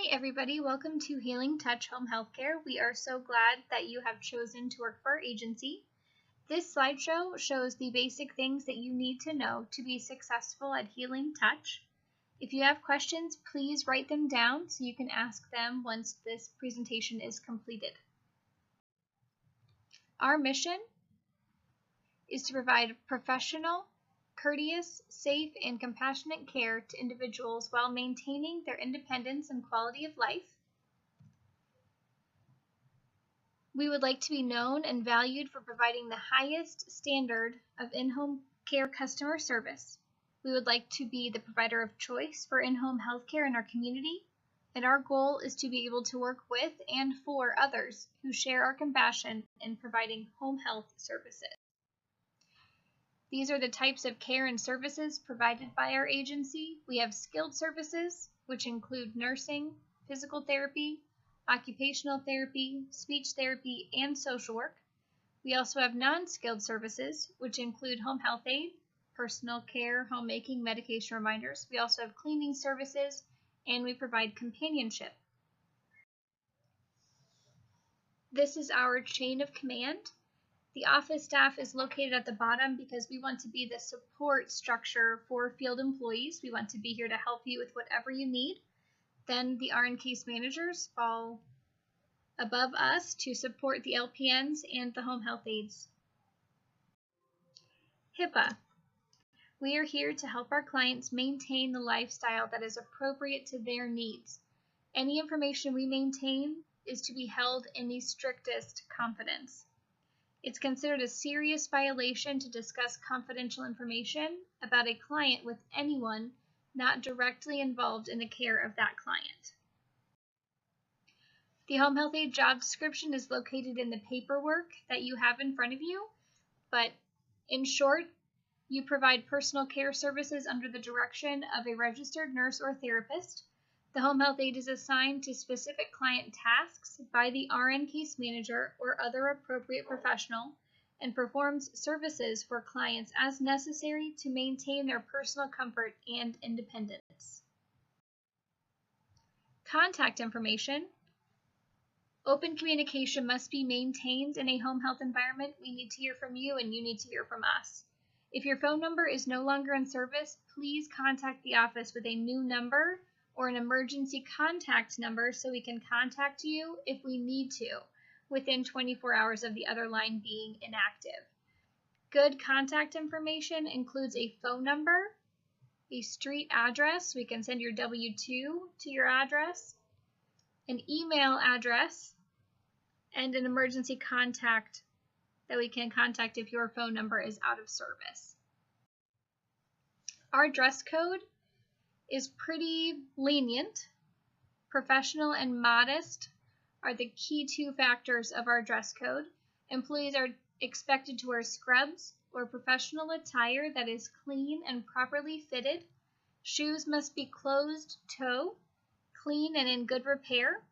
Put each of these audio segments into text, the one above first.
Hey everybody, welcome to Healing Touch Home Healthcare. We are so glad that you have chosen to work for our agency. This slideshow shows the basic things that you need to know to be successful at Healing Touch. If you have questions, please write them down so you can ask them once this presentation is completed. Our mission is to provide professional, courteous, safe, and compassionate care to individuals while maintaining their independence and quality of life. We would like to be known and valued for providing the highest standard of in-home care customer service. We would like to be the provider of choice for in-home healthcare in our community, and our goal is to be able to work with and for others who share our compassion in providing home health services. These are the types of care and services provided by our agency. We have skilled services, which include nursing, physical therapy, occupational therapy, speech therapy, and social work. We also have non-skilled services, which include home health aid, personal care, homemaking, medication reminders. We also have cleaning services, and we provide companionship. This is our chain of command. The office staff is located at the bottom because we want to be the support structure for field employees. We want to be here to help you with whatever you need. Then the RN case managers fall above us to support the LPNs and the home health aides. HIPAA. We are here to help our clients maintain the lifestyle that is appropriate to their needs. Any information we maintain is to be held in the strictest confidence. It's considered a serious violation to discuss confidential information about a client with anyone not directly involved in the care of that client. The home health aide job description is located in the paperwork that you have in front of you, but in short, you provide personal care services under the direction of a registered nurse or therapist. The home health aide is assigned to specific client tasks by the RN case manager or other appropriate professional and performs services for clients as necessary to maintain their personal comfort and independence. Contact information. Open communication must be maintained in a home health environment. We need to hear from you and you need to hear from us. If your phone number is no longer in service, please contact the office with a new number or an emergency contact number so we can contact you if we need to within 24 hours of the other line being inactive. Good contact information includes a phone number, a street address, we can send your W-2 to your address, an email address, and an emergency contact that we can contact if your phone number is out of service. Our dress code is pretty lenient. Professional and modest are the key two factors of our dress code. Employees are expected to wear scrubs or professional attire that is clean and properly fitted. Shoes must be closed toe, clean and in good repair.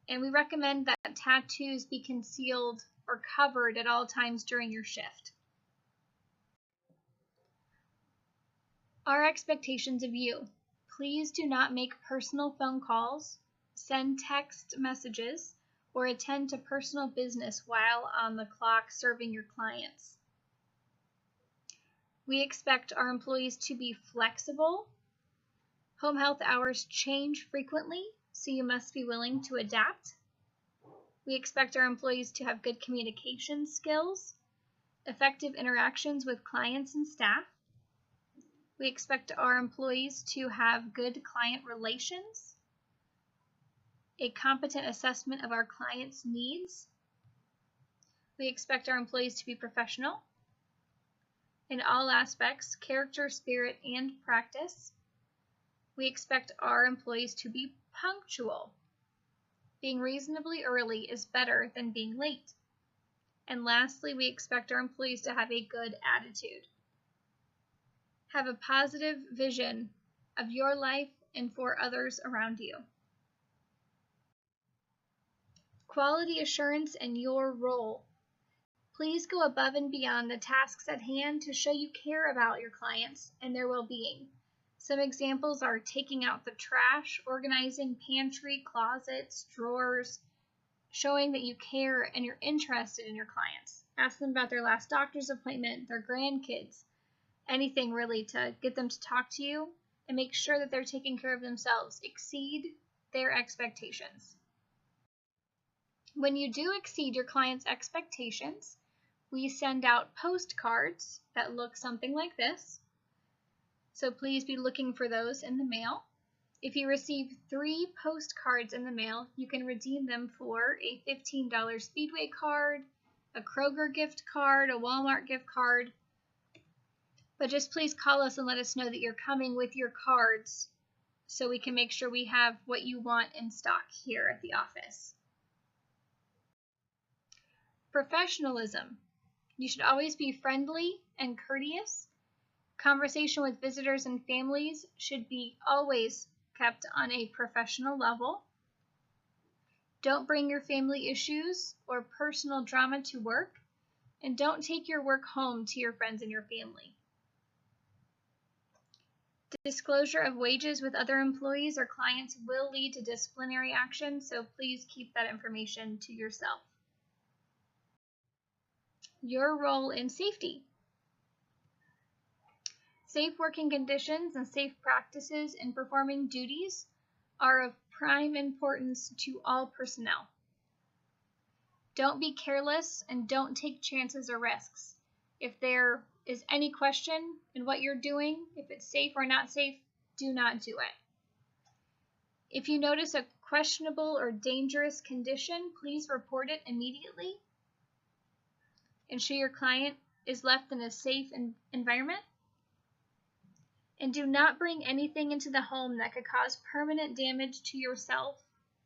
And we recommend that tattoos be concealed or covered at all times during your shift. Our expectations of you. Please do not make personal phone calls, send text messages, or attend to personal business while on the clock serving your clients. We expect our employees to be flexible. Home health hours change frequently, so you must be willing to adapt. We expect our employees to have good communication skills, effective interactions with clients and staff. We expect our employees to have good client relations, a competent assessment of our clients' needs. We expect our employees to be professional in all aspects, character, spirit, and practice. We expect our employees to be punctual. Being reasonably early is better than being late. And lastly, we expect our employees to have a good attitude. Have a positive vision of your life and for others around you. Quality assurance and your role. Please go above and beyond the tasks at hand to show you care about your clients and their well-being. Some examples are taking out the trash, organizing pantry, closets, drawers, showing that you care and you're interested in your clients. Ask them about their last doctor's appointment, their grandkids, anything really to get them to talk to you, and make sure that they're taking care of themselves. Exceed their expectations. When you do exceed your client's expectations, we send out postcards that look something like this. So please be looking for those in the mail. If you receive 3 postcards in the mail, you can redeem them for a $15 Speedway card, a Kroger gift card, a Walmart gift card. But just please call us and let us know that you're coming with your cards so we can make sure we have what you want in stock here at the office. Professionalism. You should always be friendly and courteous. Conversation with visitors and families should be always kept on a professional level. Don't bring your family issues or personal drama to work, and don't take your work home to your friends and your family. Disclosure of wages with other employees or clients will lead to disciplinary action, so please keep that information to yourself. Your role in safety. Safe working conditions and safe practices in performing duties are of prime importance to all personnel. Don't be careless and don't take chances or risks. If there is any question in what you're doing, if it's safe or not safe, do not do it. If you notice a questionable or dangerous condition, please report it immediately. Ensure your client is left in a safe environment. And do not bring anything into the home that could cause permanent damage to yourself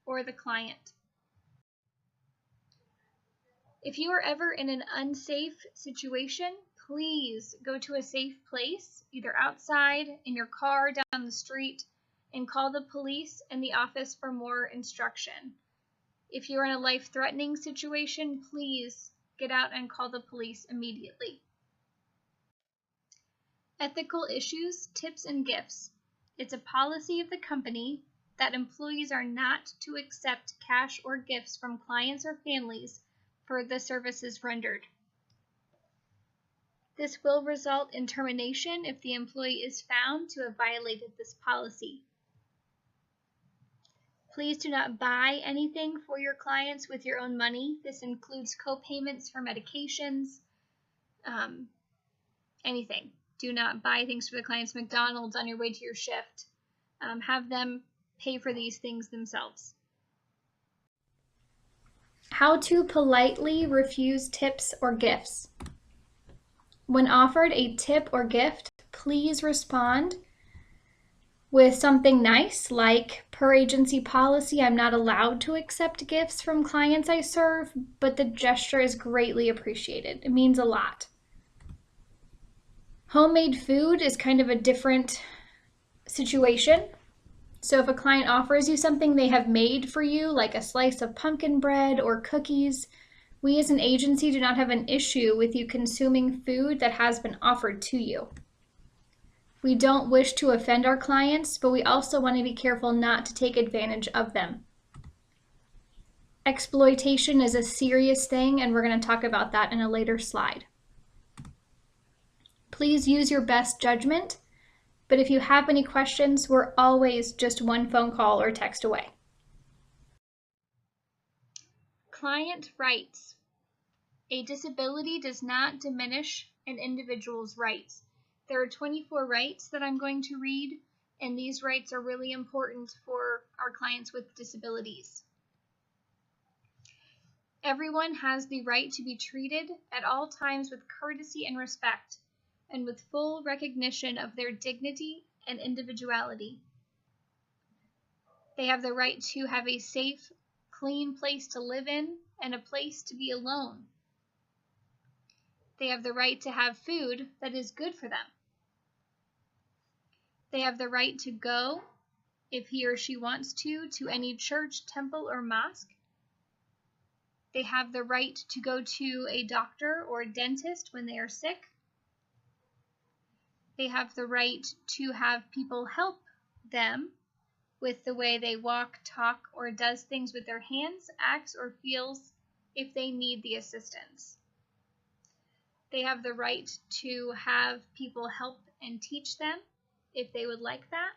or the client. If you are ever in an unsafe situation, please go to a safe place, either outside, in your car, down the street, and call the police and the office for more instruction. If you're in a life-threatening situation, please get out and call the police immediately. Ethical issues, tips, and gifts. It's a policy of the company that employees are not to accept cash or gifts from clients or families for the services rendered. This will result in termination if the employee is found to have violated this policy. Please do not buy anything for your clients with your own money. This includes co-payments for medications, anything. Do not buy things for the clients. McDonald's on your way to your shift. Have them pay for these things themselves. How to politely refuse tips or gifts. When offered a tip or gift, please respond with something nice like, per agency policy, I'm not allowed to accept gifts from clients I serve, but the gesture is greatly appreciated. It means a lot. Homemade food is kind of a different situation. So if a client offers you something they have made for you, like a slice of pumpkin bread or cookies, we as an agency do not have an issue with you consuming food that has been offered to you. We don't wish to offend our clients, but we also want to be careful not to take advantage of them. Exploitation is a serious thing, and we're going to talk about that in a later slide. Please use your best judgment, but if you have any questions, we're always just one phone call or text away. Client rights. A disability does not diminish an individual's rights. There are 24 rights that I'm going to read, and these rights are really important for our clients with disabilities. Everyone has the right to be treated at all times with courtesy and respect, and with full recognition of their dignity and individuality. They have the right to have a safe, clean place to live in and a place to be alone. They have the right to have food that is good for them. They have the right to go, if he or she wants to any church, temple, or mosque. They have the right to go to a doctor or a dentist when they are sick. They have the right to have people help them with the way they walk, talk, or does things with their hands, acts, or feels if they need the assistance. They have the right to have people help and teach them if they would like that.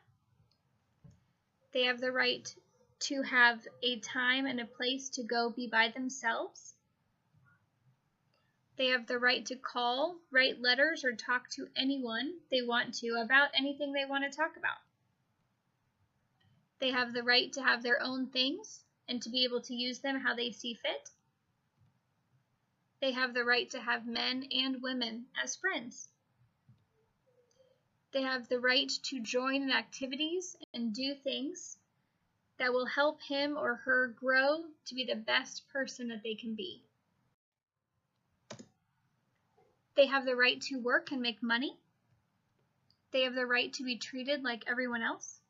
They have the right to have a time and a place to go be by themselves. They have the right to call, write letters, or talk to anyone they want to about anything they want to talk about. They have the right to have their own things and to be able to use them how they see fit. They have the right to have men and women as friends. They have the right to join in activities and do things that will help him or her grow to be the best person that they can be. They have the right to work and make money. They have the right to be treated like everyone else.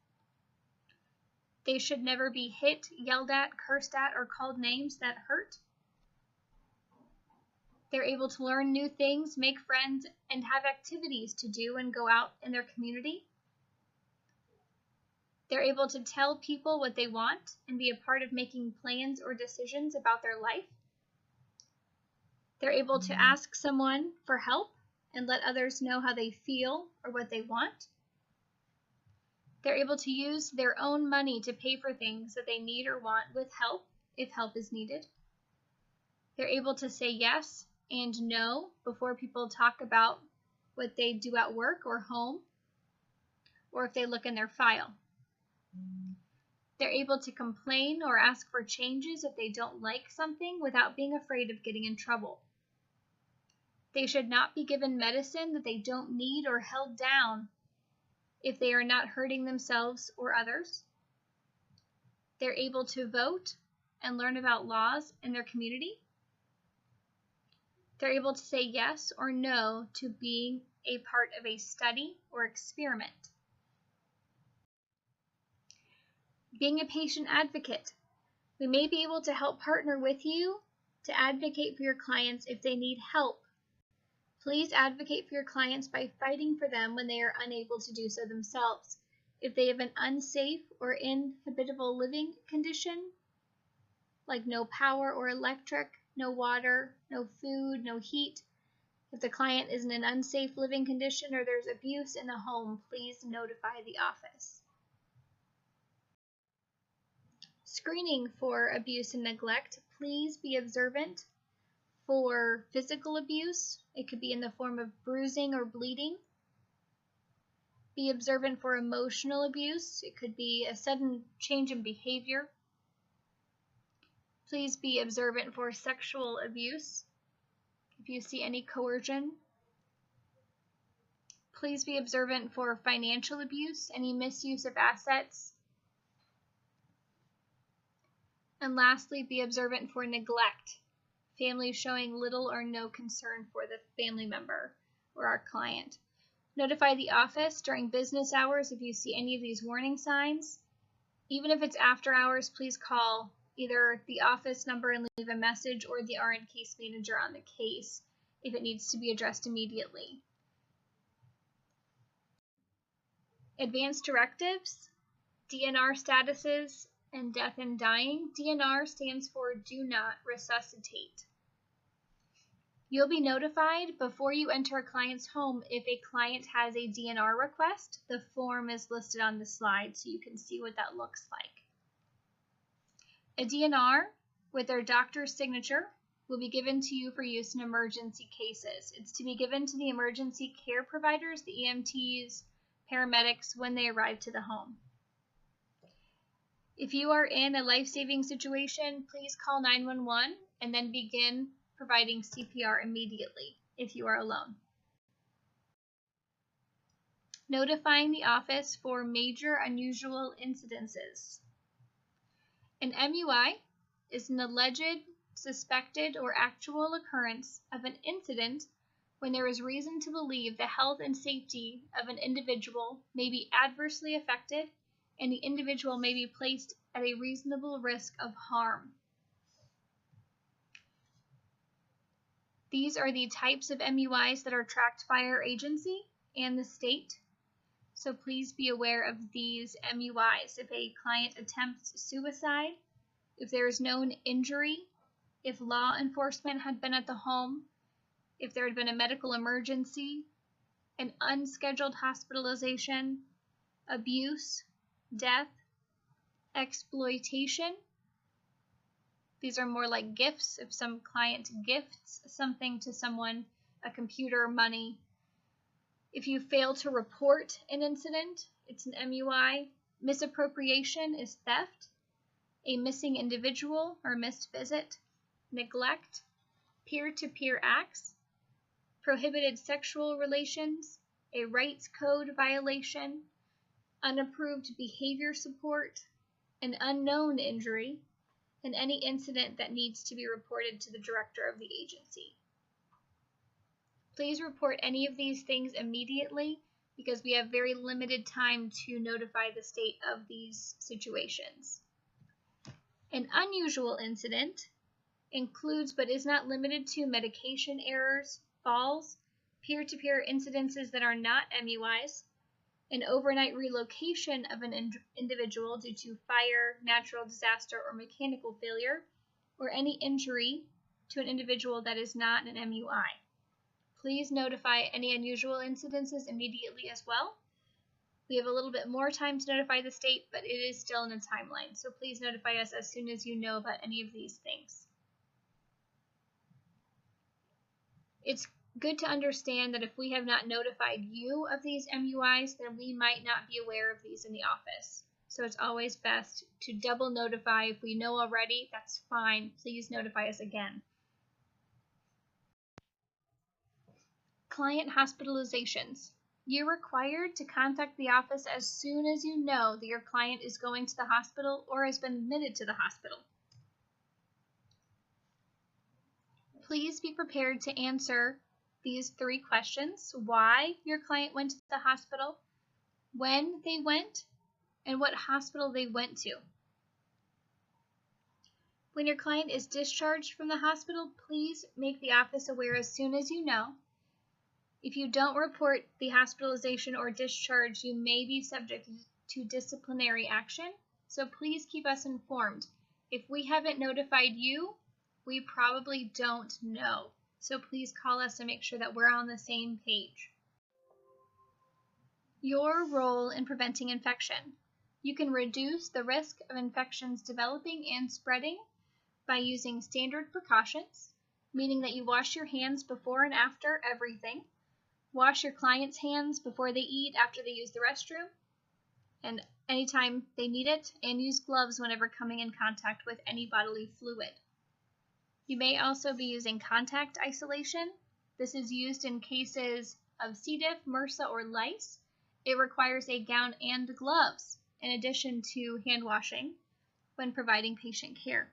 They should never be hit, yelled at, cursed at, or called names that hurt. They're able to learn new things, make friends, and have activities to do and go out in their community. They're able to tell people what they want and be a part of making plans or decisions about their life. They're able to ask someone for help and let others know how they feel or what they want. They're able to use their own money to pay for things that they need or want with help, if help is needed. They're able to say yes and no before people talk about what they do at work or home, or if they look in their file. They're able to complain or ask for changes if they don't like something without being afraid of getting in trouble. They should not be given medicine that they don't need or held down if they are not hurting themselves or others. They're able to vote and learn about laws in their community. They're able to say yes or no to being a part of a study or experiment. Being a patient advocate. We may be able to help partner with you to advocate for your clients if they need help. Please advocate for your clients by fighting for them when they are unable to do so themselves. If they have an unsafe or inhabitable living condition, like no power or electric, no water, no food, no heat, if the client is in an unsafe living condition or there's abuse in the home, please notify the office. Screening for abuse and neglect. Please be observant for physical abuse. It could be in the form of bruising or bleeding. Be observant for emotional abuse. It could be a sudden change in behavior. Please be observant for sexual abuse. If you see any coercion. Please be observant for financial abuse, any misuse of assets. And lastly, be observant for neglect. Families showing little or no concern for the family member or our client. Notify the office during business hours if you see any of these warning signs. Even if it's after hours, please call either the office number and leave a message or the RN case manager on the case if it needs to be addressed immediately. Advanced directives, DNR statuses, and death and dying. DNR stands for do not resuscitate. You'll be notified before you enter a client's home if a client has a DNR request. The form is listed on the slide so you can see what that looks like. A DNR with their doctor's signature will be given to you for use in emergency cases. It's to be given to the emergency care providers, the EMTs, paramedics, when they arrive to the home. If you are in a life-saving situation, please call 911 and then begin providing CPR immediately if you are alone. Notifying the office for major unusual incidences. An MUI is an alleged, suspected, or actual occurrence of an incident when there is reason to believe the health and safety of an individual may be adversely affected and the individual may be placed at a reasonable risk of harm. These are the types of MUIs that are tracked by our agency. and the state. So please be aware of these MUIs. If a client attempts suicide, if there is known injury, if law enforcement had been at the home, if there had been a medical emergency, an unscheduled hospitalization, abuse, death, exploitation. These are more like gifts. If some client gifts something to someone, a computer, money. If you fail to report an incident, it's an MUI. Misappropriation is theft. A missing individual or missed visit. Neglect. Peer-to-peer acts. Prohibited sexual relations. A rights code violation. Unapproved behavior support. An unknown injury. And any incident that needs to be reported to the director of the agency. Please report any of these things immediately because we have very limited time to notify the state of these situations. An unusual incident includes but is not limited to medication errors, falls, peer-to-peer incidences that are not MUIs, an overnight relocation of an individual due to fire, natural disaster, or mechanical failure, or any injury to an individual that is not an MUI. Please notify any unusual incidences immediately as well. We have a little bit more time to notify the state, but it is still in a timeline, so please notify us as soon as you know about any of these things. It's good to understand that if we have not notified you of these MUIs, then we might not be aware of these in the office. So it's always best to double notify. If we know already, that's fine. Please notify us again. Client hospitalizations. You're required to contact the office as soon as you know that your client is going to the hospital or has been admitted to the hospital. Please be prepared to answer these 3 questions: why your client went to the hospital, when they went, and what hospital they went to. When your client is discharged from the hospital, please make the office aware as soon as you know. If you don't report the hospitalization or discharge, you may be subject to disciplinary action, so please keep us informed. If we haven't notified you, we probably don't know. So please call us to make sure that we're on the same page. Your role in preventing infection. You can reduce the risk of infections developing and spreading by using standard precautions, meaning that you wash your hands before and after everything, wash your client's hands before they eat, after they use the restroom, and anytime they need it, and use gloves whenever coming in contact with any bodily fluid. You may also be using contact isolation. This is used in cases of C. diff, MRSA, or lice. It requires a gown and gloves, in addition to hand washing when providing patient care.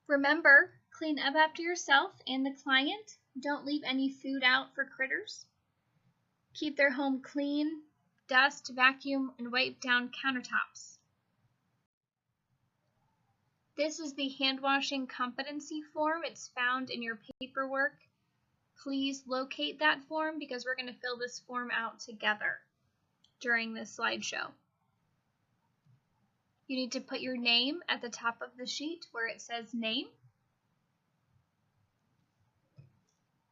Remember, clean up after yourself and the client. Don't leave any food out for critters. Keep their home clean, dust, vacuum, and wipe down countertops. This is the hand washing competency form. It's found in your paperwork. Please locate that form because we're going to fill this form out together during this slideshow. You need to put your name at the top of the sheet where it says name.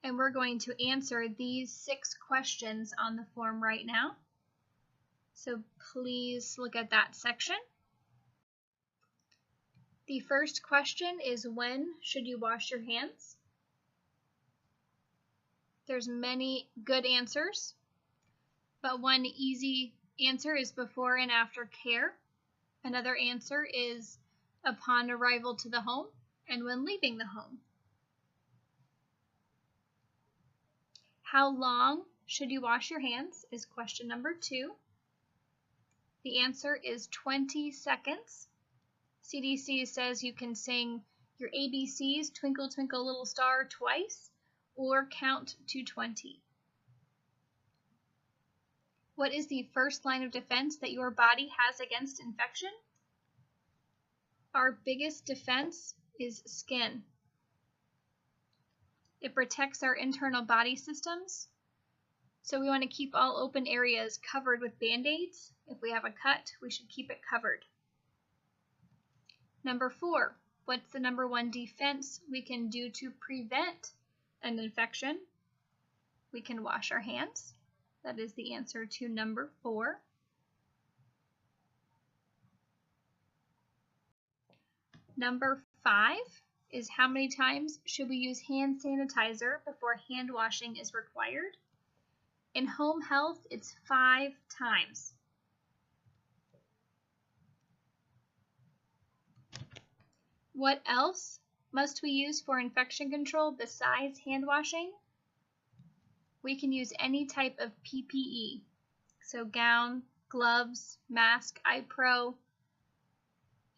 And we're going to answer these 6 questions on the form right now. So please look at that section. The first question is, when should you wash your hands? There's many good answers, but one easy answer is before and after care. Another answer is upon arrival to the home and when leaving the home. How long should you wash your hands is question number 2. The answer is 20 seconds. CDC says you can sing your ABCs, Twinkle Twinkle Little Star, twice, or count to 20. What is the first line of defense that your body has against infection? Our biggest defense is skin. It protects our internal body systems So we want to keep all open areas covered with Band-Aids. If we have a cut, we should keep it covered. Number 4, what's the number 1 defense we can do to prevent an infection? We can wash our hands. That is the answer to number 4. Number 5 is how many times should we use hand sanitizer before hand washing is required? In home health, it's 5 times. What else must we use for infection control besides hand washing? We can use any type of PPE, so gown, gloves, mask, eye pro,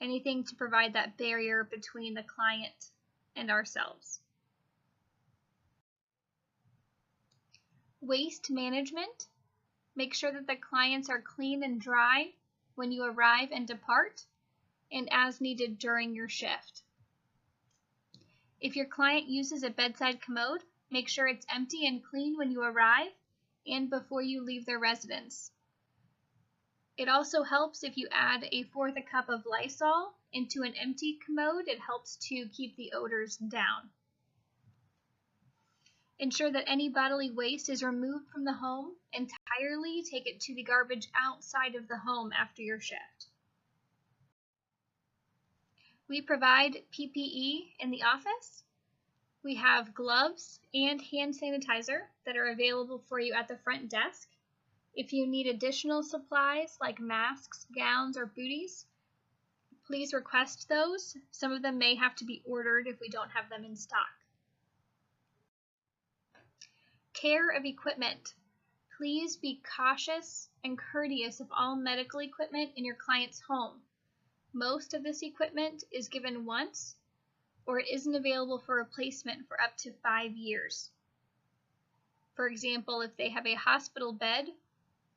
anything to provide that barrier between the client and ourselves. Waste management. Make sure that the clients are clean and dry when you arrive and depart, and as needed during your shift. If your client uses a bedside commode, make sure it's empty and clean when you arrive and before you leave their residence. It also helps if you add 1/4 cup of Lysol into an empty commode. It helps to keep the odors down. Ensure that any bodily waste is removed from the home entirely. Take it to the garbage outside of the home after your shift. We provide PPE in the office. We have gloves and hand sanitizer that are available for you at the front desk. If you need additional supplies like masks, gowns, or booties, please request those. Some of them may have to be ordered if we don't have them in stock. Care of equipment. Please be cautious and courteous of all medical equipment in your client's home. Most of this equipment is given once, or it isn't available for replacement for up to 5 years. For example, if they have a hospital bed,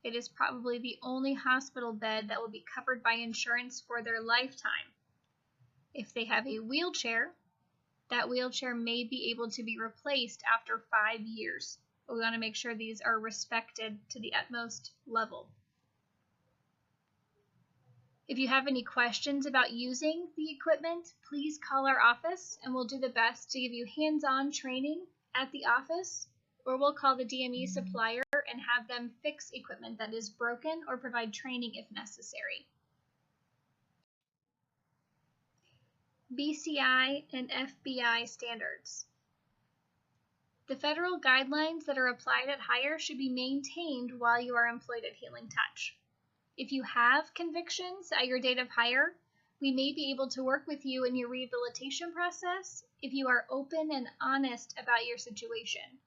it is probably the only hospital bed that will be covered by insurance for their lifetime. If they have a wheelchair, that wheelchair may be able to be replaced after 5 years. But we want to make sure these are respected to the utmost level. If you have any questions about using the equipment, please call our office and we'll do the best to give you hands-on training at the office, or we'll call the DME supplier and have them fix equipment that is broken or provide training if necessary. BCI and FBI standards. The federal guidelines that are applied at hire should be maintained while you are employed at Healing Touch. If you have convictions at your date of hire, we may be able to work with you in your rehabilitation process if you are open and honest about your situation.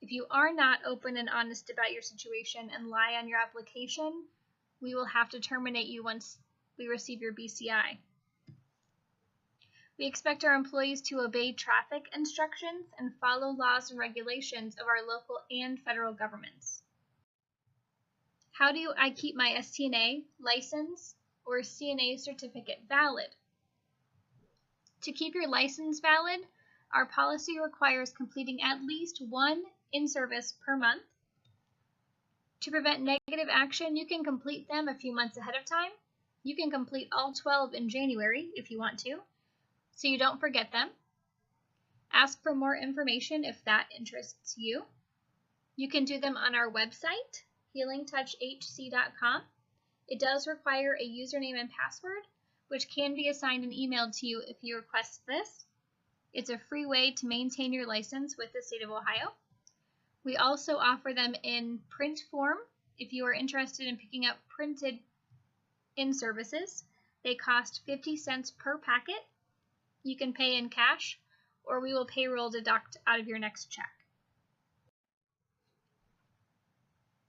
If you are not open and honest about your situation and lie on your application, we will have to terminate you once we receive your BCI. We expect our employees to obey traffic instructions and follow laws and regulations of our local and federal governments. How do I keep my STNA license or CNA certificate valid? To keep your license valid, our policy requires completing at least 1 in-service per month. To prevent negative action, you can complete them a few months ahead of time. You can complete all 12 in January if you want to, so you don't forget them. Ask for more information if that interests you. You can do them on our website, healingtouchhc.com. It does require a username and password, which can be assigned and emailed to you if you request this. It's a free way to maintain your license with the state of Ohio. We also offer them in print form if you are interested in picking up printed in-services. They cost 50 cents per packet. You can pay in cash, or we will payroll deduct out of your next check.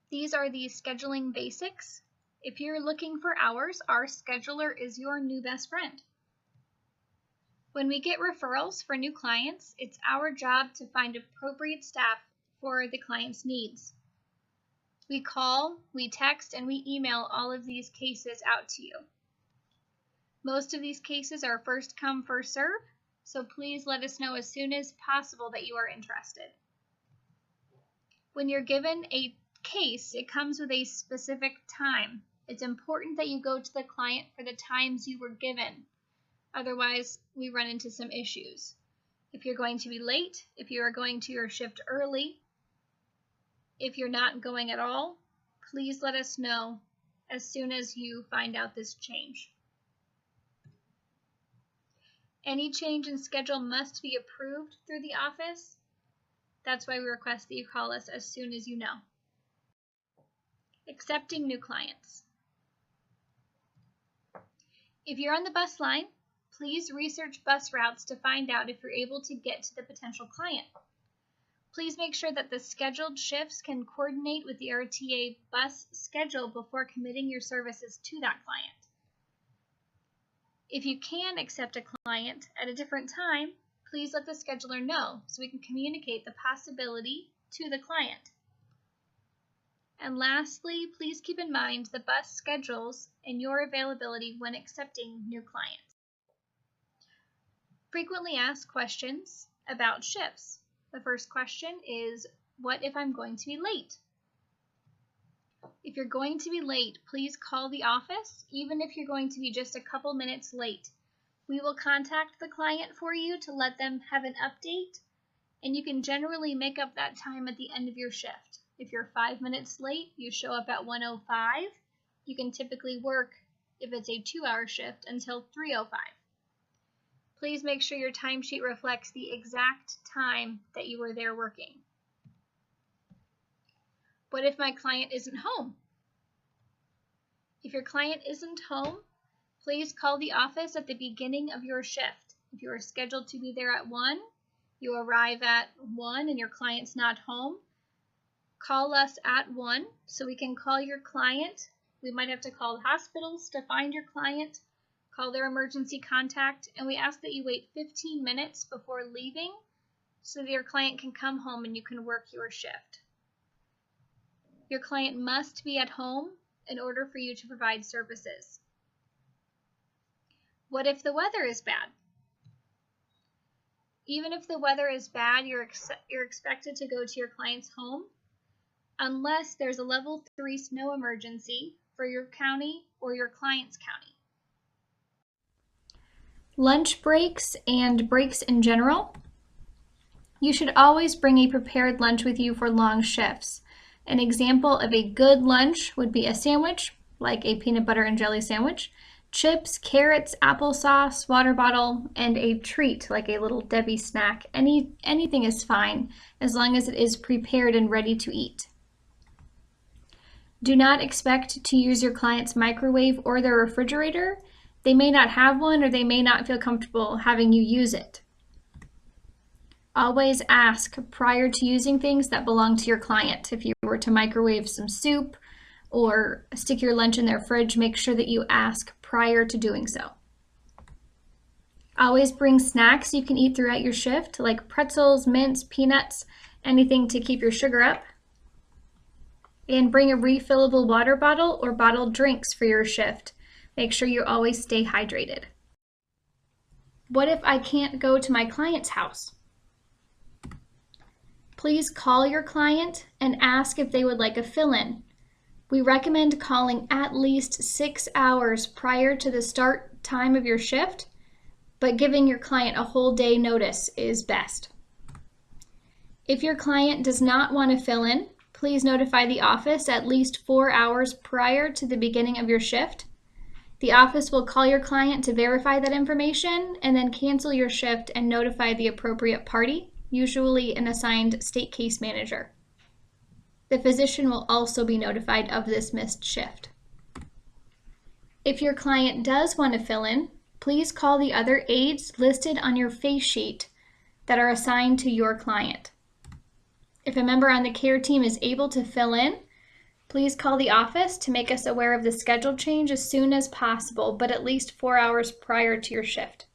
These are the scheduling basics. If you're looking for hours, our scheduler is your new best friend. When we get referrals for new clients, it's our job to find appropriate staff for the client's needs. We call, we text, and we email all of these cases out to you. Most of these cases are first come, first serve, so please let us know as soon as possible that you are interested. When you're given a case, it comes with a specific time. It's important that you go to the client for the times you were given. Otherwise, we run into some issues. If you're going to be late, if you are going to your shift early, if you're not going at all, please let us know as soon as you find out this change. Any change in schedule must be approved through the office. That's why we request that you call us as soon as you know. Accepting new clients. If you're on the bus line, please research bus routes to find out if you're able to get to the potential client. Please make sure that the scheduled shifts can coordinate with the RTA bus schedule before committing your services to that client. If you can accept a client at a different time, please let the scheduler know so we can communicate the possibility to the client. And lastly, please keep in mind the bus schedules and your availability when accepting new clients. Frequently asked questions about shifts. The first question is, what if I'm going to be late? If you're going to be late, please call the office, even if you're going to be just a couple minutes late. We will contact the client for you to let them have an update, and you can generally make up that time at the end of your shift. If you're 5 minutes late, you show up at 1:05. You can typically work, if it's a 2-hour shift, until 3:05. Please make sure your timesheet reflects the exact time that you were there working. What if my client isn't home? If your client isn't home, please call the office at the beginning of your shift. If you are scheduled to be there at 1, you arrive at 1 and your client's not home, call us at 1 so we can call your client. We might have to call the hospitals to find your client, call their emergency contact, and we ask that you wait 15 minutes before leaving so that your client can come home and you can work your shift. Your client must be at home in order for you to provide services. What if the weather is bad? Even if the weather is bad, you're expected to go to your client's home unless there's a level 3 snow emergency for your county or your client's county. Lunch breaks and breaks in general. You should always bring a prepared lunch with you for long shifts. An example of a good lunch would be a sandwich, like a peanut butter and jelly sandwich, chips, carrots, applesauce, water bottle, and a treat, like a little Debbie snack. Anything is fine, as long as it is prepared and ready to eat. Do not expect to use your client's microwave or their refrigerator. They may not have one, or they may not feel comfortable having you use it. Always ask prior to using things that belong to your client. If you were to microwave some soup or stick your lunch in their fridge, make sure that you ask prior to doing so. Always bring snacks you can eat throughout your shift, like pretzels, mints, peanuts, anything to keep your sugar up. And bring a refillable water bottle or bottled drinks for your shift. Make sure you always stay hydrated. What if I can't go to my client's house? Please call your client and ask if they would like a fill-in. We recommend calling at least 6 hours prior to the start time of your shift, but giving your client a whole day notice is best. If your client does not want to fill in, please notify the office at least 4 hours prior to the beginning of your shift. The office will call your client to verify that information and then cancel your shift and notify the appropriate party, usually an assigned state case manager. The physician will also be notified of this missed shift. If your client does want to fill in, please call the other aides listed on your face sheet that are assigned to your client. If a member on the care team is able to fill in, please call the office to make us aware of the schedule change as soon as possible, but at least 4 hours prior to your shift.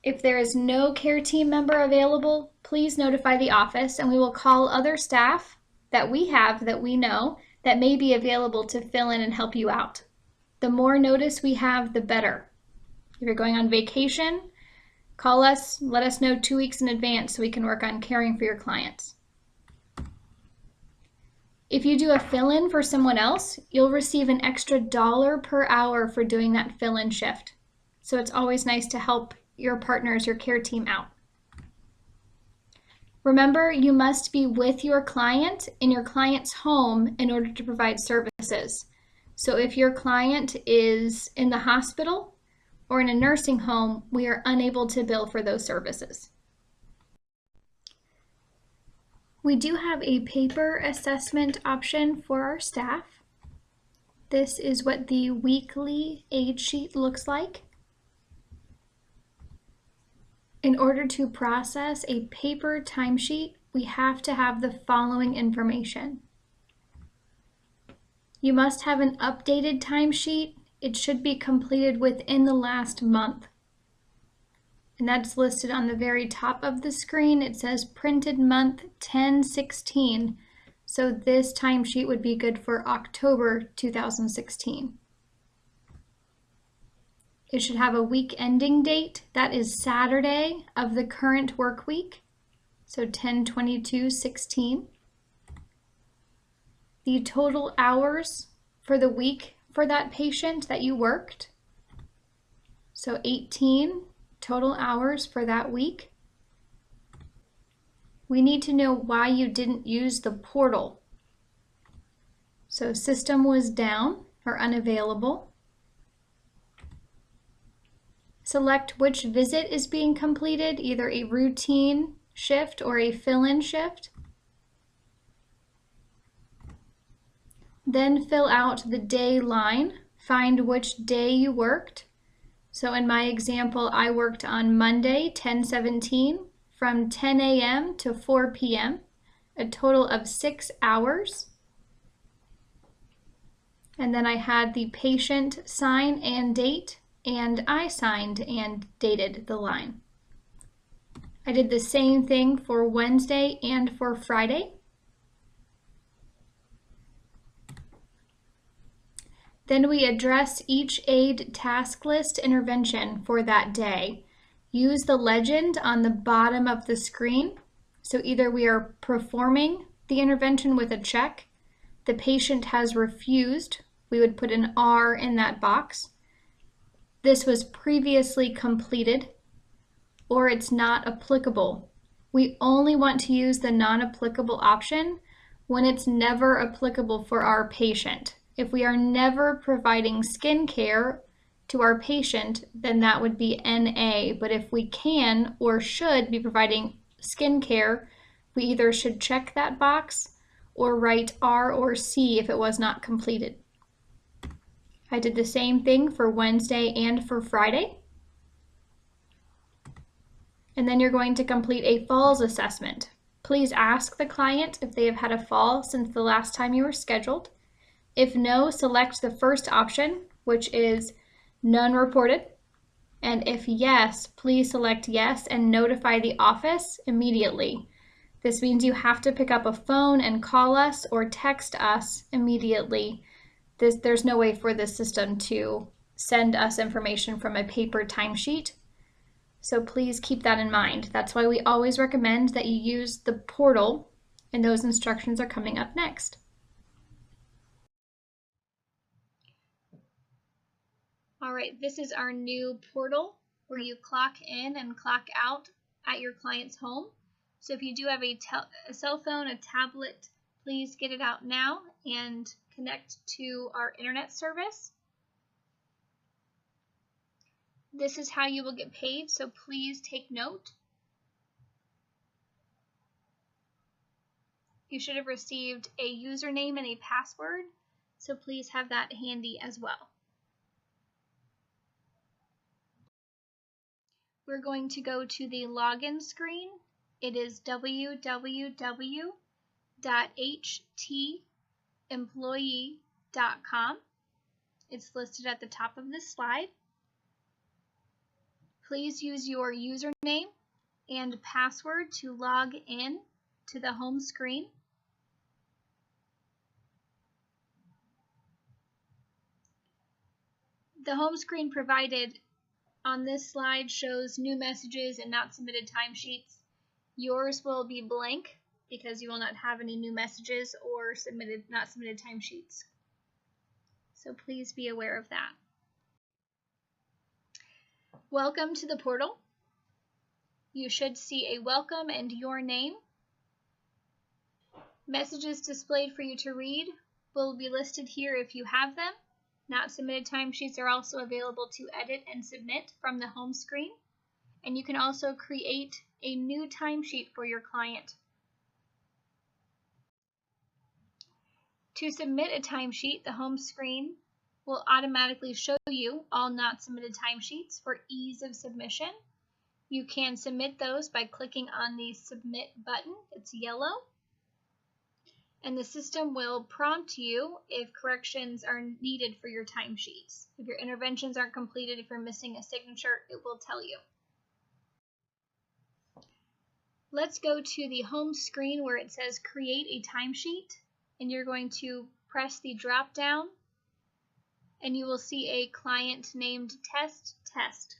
If there is no care team member available, please notify the office and we will call other staff that we have that we know that may be available to fill in and help you out. The more notice we have, the better. If you're going on vacation, call us, let us know 2 weeks in advance so we can work on caring for your clients. If you do a fill-in for someone else, you'll receive an extra $1 per hour for doing that fill-in shift. So it's always nice to help your partners, your care team out. Remember, you must be with your client in your client's home in order to provide services. So if your client is in the hospital or in a nursing home, we are unable to bill for those services. We do have a paper assessment option for our staff. This is what the weekly aid sheet looks like. In order to process a paper timesheet, we have to have the following information. You must have an updated timesheet. It should be completed within the last month. And that's listed on the very top of the screen. It says printed month 10/16. So this timesheet would be good for October 2016. It should have a week ending date. That is Saturday of the current work week. So 10/22/16. The total hours for the week for that patient that you worked. So 18 total hours for that week. We need to know why you didn't use the portal. So system was down or unavailable. Select which visit is being completed, either a routine shift or a fill-in shift. Then fill out the day line. Find which day you worked. So in my example, I worked on Monday, 10/17, from 10 a.m. to 4 p.m., a total of 6 hours. And then I had the patient sign and date, and I signed and dated the line. I did the same thing for Wednesday and for Friday. Then we address each aid task list intervention for that day. Use the legend on the bottom of the screen. So either we are performing the intervention with a check, the patient has refused, we would put an R in that box. This was previously completed, or it's not applicable. We only want to use the non-applicable option when it's never applicable for our patient. If we are never providing skin care to our patient, then that would be NA. But if we can or should be providing skin care, we either should check that box or write R or C if it was not completed. I did the same thing for Wednesday and for Friday. And then you're going to complete a falls assessment. Please ask the client if they have had a fall since the last time you were scheduled. If no, select the first option, which is none reported. And if yes, please select yes and notify the office immediately. This means you have to pick up a phone and call us or text us immediately. There's no way for this system to send us information from a paper timesheet. So please keep that in mind. That's why we always recommend that you use the portal, and those instructions are coming up next. All right, this is our new portal where you clock in and clock out at your client's home. So if you do have a cell phone, a tablet, please get it out now and connect to our internet service. This is how you will get paid, so please take note. You should have received a username and a password, so please have that handy as well. We're going to go to the login screen. It is www.htemployee.com. It's listed at the top of this slide. Please use your username and password to log in to the home screen. The home screen provided on this slide shows new messages and not submitted timesheets. Yours will be blank because you will not have any new messages or not submitted timesheets. So please be aware of that. Welcome to the portal. You should see a welcome and your name. Messages displayed for you to read will be listed here if you have them. Not submitted timesheets are also available to edit and submit from the home screen. And you can also create a new timesheet for your client. To submit a timesheet, the home screen will automatically show you all not submitted timesheets for ease of submission. You can submit those by clicking on the Submit button. It's yellow. And the system will prompt you if corrections are needed for your timesheets. If your interventions aren't completed, if you're missing a signature, it will tell you. Let's go to the home screen where it says Create a Timesheet, and you're going to press the drop down, and you will see a client named Test.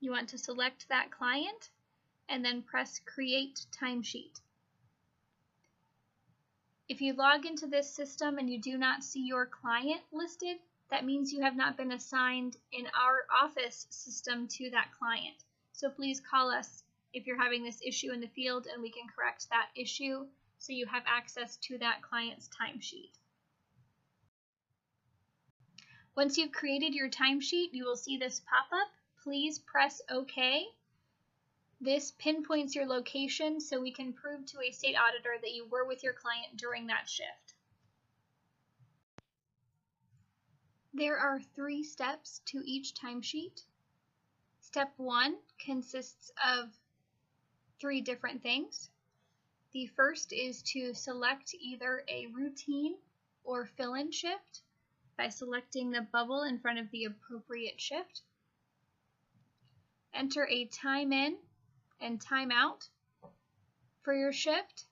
You want to select that client, and then press Create Timesheet. If you log into this system and you do not see your client listed, that means you have not been assigned in our office system to that client. So please call us if you're having this issue in the field, and we can correct that issue so you have access to that client's timesheet. Once you've created your timesheet, you will see this pop up. Please press OK. This pinpoints your location so we can prove to a state auditor that you were with your client during that shift. There are 3 steps to each timesheet. Step 1 consists of 3 different things. The first is to select either a routine or fill-in shift by selecting the bubble in front of the appropriate shift. Enter a time in and time out for your shift,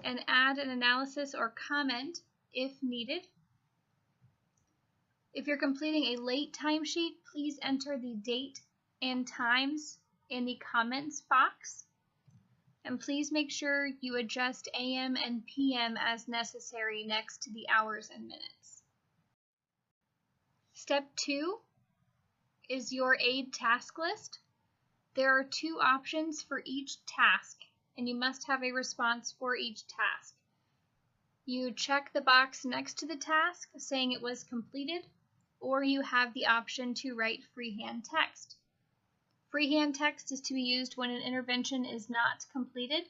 and add an analysis or comment if needed. If you're completing a late timesheet, please enter the date and times in the comments box, and please make sure you adjust AM and PM as necessary next to the hours and minutes. Step 2 is your Aide task list. There are 2 options for each task, and you must have a response for each task. You check the box next to the task saying it was completed, or you have the option to write freehand text. Freehand text is to be used when an intervention is not completed.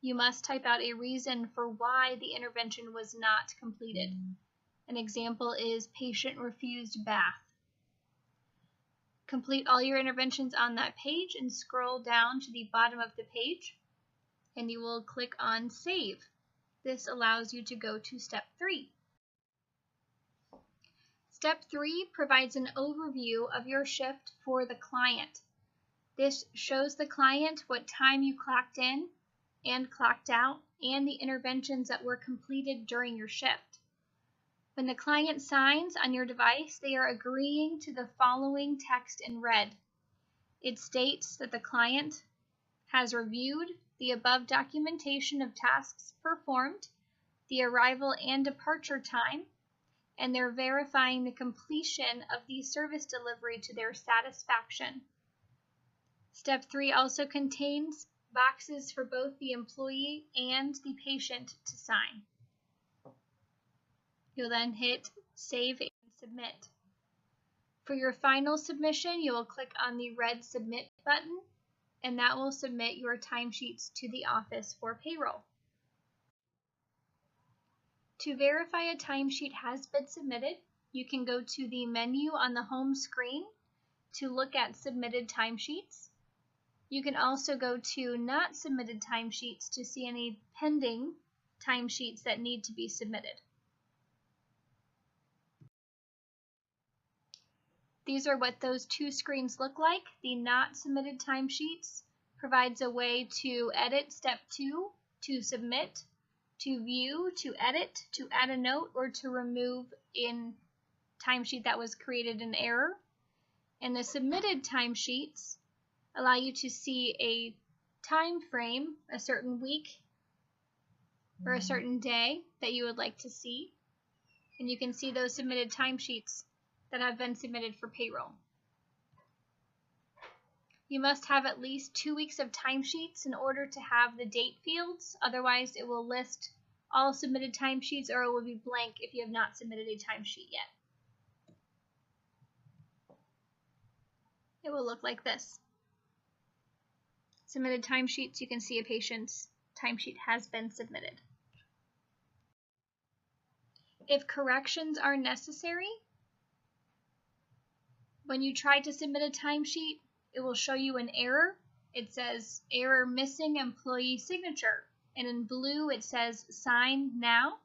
You must type out a reason for why the intervention was not completed. An example is patient refused bath. Complete all your interventions on that page and scroll down to the bottom of the page, and you will click on Save. This allows you to go to Step 3. Step 3 provides an overview of your shift for the client. This shows the client what time you clocked in and clocked out, and the interventions that were completed during your shift. When the client signs on your device, they are agreeing to the following text in red. It states that the client has reviewed the above documentation of tasks performed, the arrival and departure time, and they're verifying the completion of the service delivery to their satisfaction. Step 3 also contains boxes for both the employee and the patient to sign. You'll then hit Save and Submit. For your final submission, you will click on the red Submit button, and that will submit your timesheets to the office for payroll. To verify a timesheet has been submitted, you can go to the menu on the home screen to look at submitted timesheets. You can also go to Not Submitted Timesheets to see any pending timesheets that need to be submitted. These are what those 2 screens look like. The Not Submitted Timesheets provides a way to edit Step 2, to submit, to view, to edit, to add a note, or to remove in timesheet that was created in error. And the Submitted Timesheets allow you to see a time frame, a certain week or a certain day that you would like to see, and you can see those submitted timesheets that have been submitted for payroll. You must have at least 2 weeks of timesheets in order to have the date fields. Otherwise, it will list all submitted timesheets, or it will be blank if you have not submitted a timesheet yet. It will look like this. Submitted timesheets, you can see a patient's timesheet has been submitted. If corrections are necessary, when you try to submit a timesheet, it will show you an error. It says error missing employee signature, and in blue it says sign now.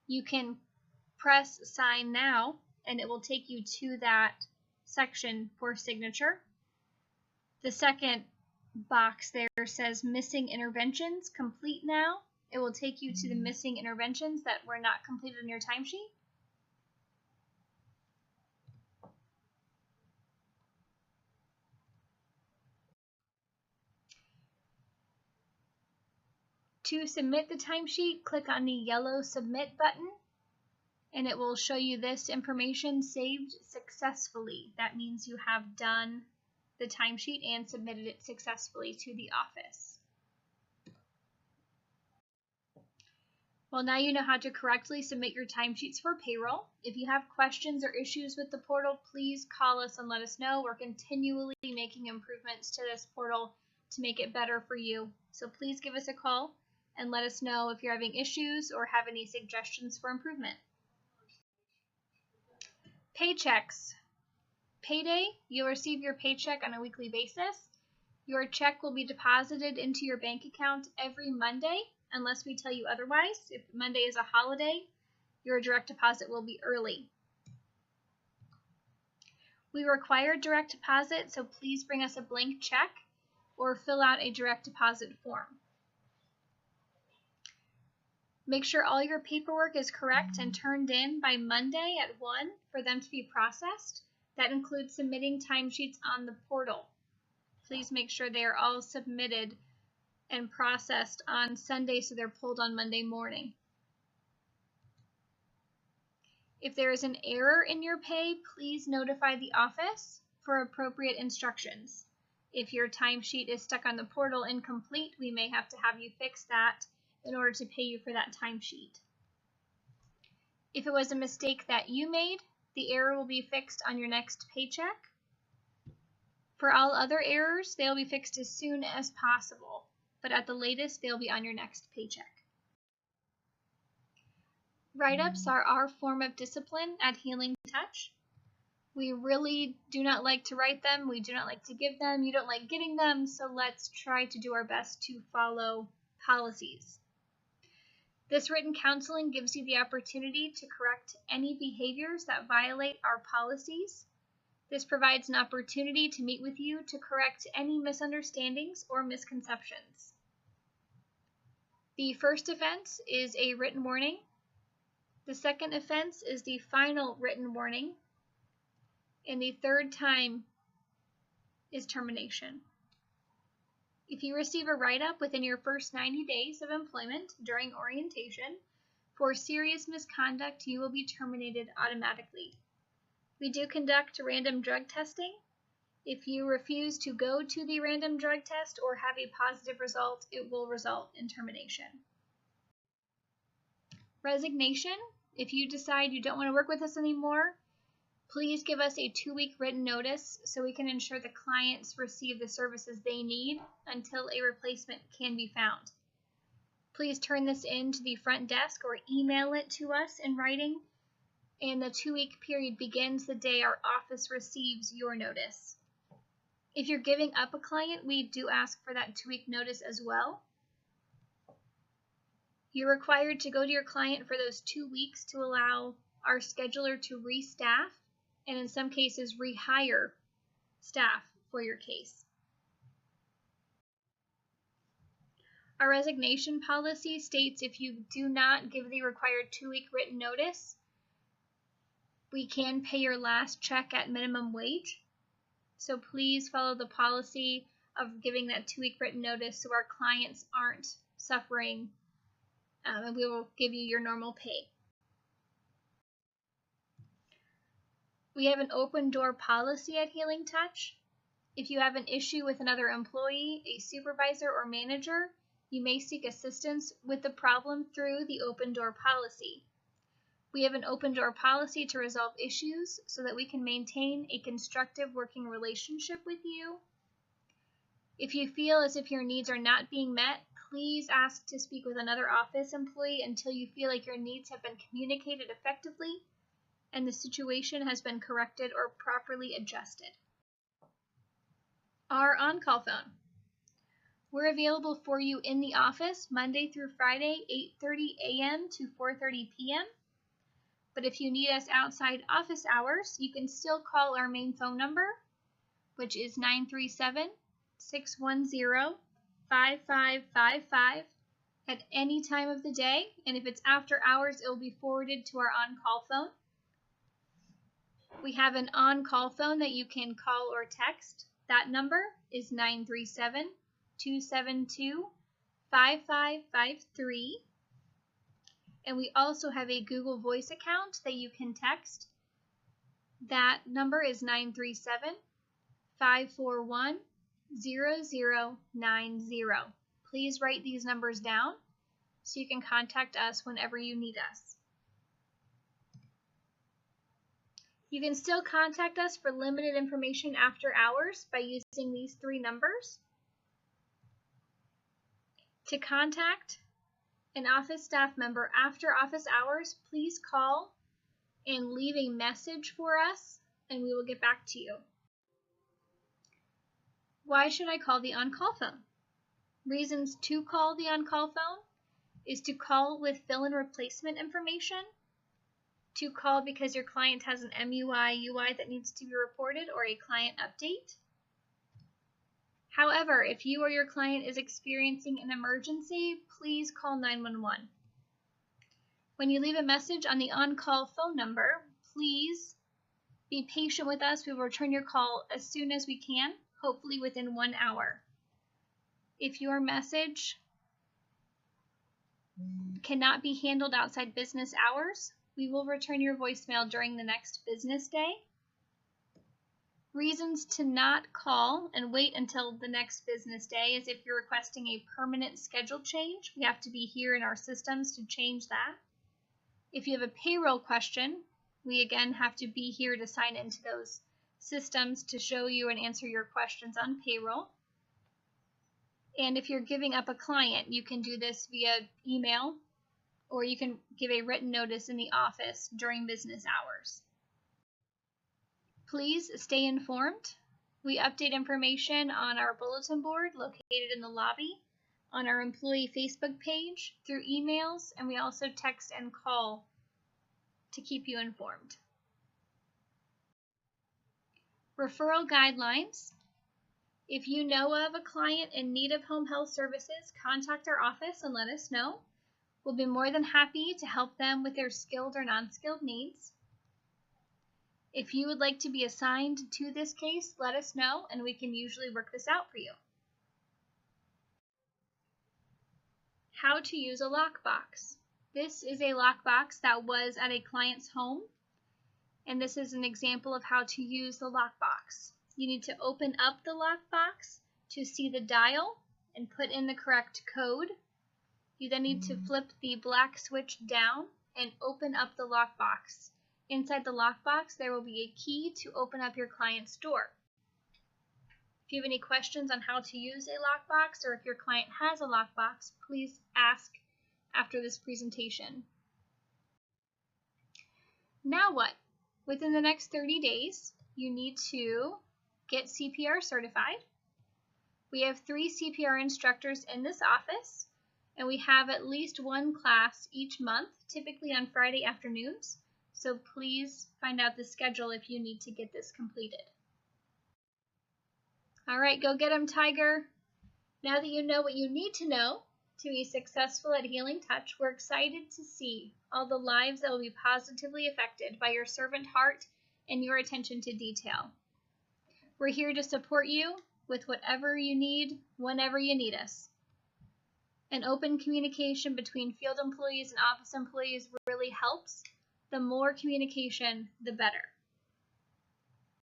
You can press sign now and it will take you to that section for signature. The second box there says missing interventions, complete now. It will take you to the missing interventions that were not completed in your timesheet. To submit the timesheet, click on the yellow submit button and it will show you this information: saved successfully. That means you have done the timesheet and submitted it successfully to the office. Well, now you know how to correctly submit your timesheets for payroll. If you have questions or issues with the portal, please call us and let us know. We're continually making improvements to this portal to make it better for you. So please give us a call and let us know if you're having issues or have any suggestions for improvement. Paychecks. Payday, you'll receive your paycheck on a weekly basis. Your check will be deposited into your bank account every Monday, unless we tell you otherwise. If Monday is a holiday, your direct deposit will be early. We require direct deposit, so please bring us a blank check or fill out a direct deposit form. Make sure all your paperwork is correct and turned in by Monday at 1 for them to be processed. That includes submitting timesheets on the portal. Please make sure they are all submitted and processed on Sunday so they're pulled on Monday morning. If there is an error in your pay, please notify the office for appropriate instructions. If your timesheet is stuck on the portal incomplete, we may have to have you fix that in order to pay you for that timesheet. If it was a mistake that you made, the error will be fixed on your next paycheck. For all other errors, they'll be fixed as soon as possible, but at the latest, they'll be on your next paycheck. Write-ups are our form of discipline at Healing Touch. We really do not like to write them. We do not like to give them. You don't like getting them, so let's try to do our best to follow policies. This written counseling gives you the opportunity to correct any behaviors that violate our policies. This provides an opportunity to meet with you to correct any misunderstandings or misconceptions. The first offense is a written warning. The second offense is the final written warning. And the third time is termination. If you receive a write-up within your first 90 days of employment during orientation for serious misconduct, you will be terminated automatically. We do conduct random drug testing. If you refuse to go to the random drug test or have a positive result, it will result in termination. Resignation. If you decide you don't want to work with us anymore, please give us a 2-week written notice so we can ensure the clients receive the services they need until a replacement can be found. Please turn this in to the front desk or email it to us in writing, and the 2-week period begins the day our office receives your notice. If you're giving up a client, we do ask for that 2-week notice as well. You're required to go to your client for those 2 weeks to allow our scheduler to restaff and in some cases rehire staff for your case. Our resignation policy states if you do not give the required 2-week written notice, we can pay your last check at minimum wage. So please follow the policy of giving that 2-week written notice so our clients aren't suffering, and we will give you your normal pay. We have an open door policy at Healing Touch. If you have an issue with another employee, a supervisor, or manager, you may seek assistance with the problem through the open door policy. We have an open door policy to resolve issues so that we can maintain a constructive working relationship with you. If you feel as if your needs are not being met, please ask to speak with another office employee until you feel like your needs have been communicated effectively and the situation has been corrected or properly adjusted. Our on-call phone. We're available for you in the office Monday through Friday, 8:30 a.m. to 4:30 p.m. But if you need us outside office hours, you can still call our main phone number, which is 937-610-5555 at any time of the day. And if it's after hours, it will be forwarded to our on-call phone. We have an on-call phone that you can call or text. That number is 937-272-5553. And we also have a Google Voice account that you can text. That number is 937-541-0090. Please write these numbers down so you can contact us whenever you need us. You can still contact us for limited information after hours by using these 3 numbers. To contact an office staff member after office hours, please call and leave a message for us, and we will get back to you. Why should I call the on-call phone? Reasons to call the on-call phone is to call with fill-in replacement information, to call because your client has an MUI, UI that needs to be reported, or a client update. However, if you or your client is experiencing an emergency, please call 911. When you leave a message on the on-call phone number, please be patient with us. We will return your call as soon as we can, hopefully within 1 hour. If your message cannot be handled outside business hours, we will return your voicemail during the next business day. Reasons to not call and wait until the next business day is if you're requesting a permanent schedule change. We have to be here in our systems to change that. If you have a payroll question, we again have to be here to sign into those systems to show you and answer your questions on payroll. And if you're giving up a client, you can do this via email, or you can give a written notice in the office during business hours. Please stay informed. We update information on our bulletin board located in the lobby, on our employee Facebook page, through emails, and we also text and call to keep you informed. Referral guidelines. If you know of a client in need of home health services, contact our office and let us know. We'll be more than happy to help them with their skilled or non-skilled needs. If you would like to be assigned to this case, let us know, and we can usually work this out for you. How to use a lockbox. This is a lockbox that was at a client's home, and this is an example of how to use the lockbox. You need to open up the lockbox to see the dial and put in the correct code. You then need to flip the black switch down and open up the lockbox. Inside the lockbox, there will be a key to open up your client's door. If you have any questions on how to use a lockbox, or if your client has a lockbox, please ask after this presentation. Now what? Within the next 30 days, you need to get CPR certified. We have 3 CPR instructors in this office, and we have at least 1 class each month, typically on Friday afternoons. So please find out the schedule if you need to get this completed. All right, go get them, Tiger. Now that you know what you need to know to be successful at Healing Touch, we're excited to see all the lives that will be positively affected by your servant heart and your attention to detail. We're here to support you. with whatever you need, whenever you need us. And open communication between field employees and office employees really helps. The more communication, the better.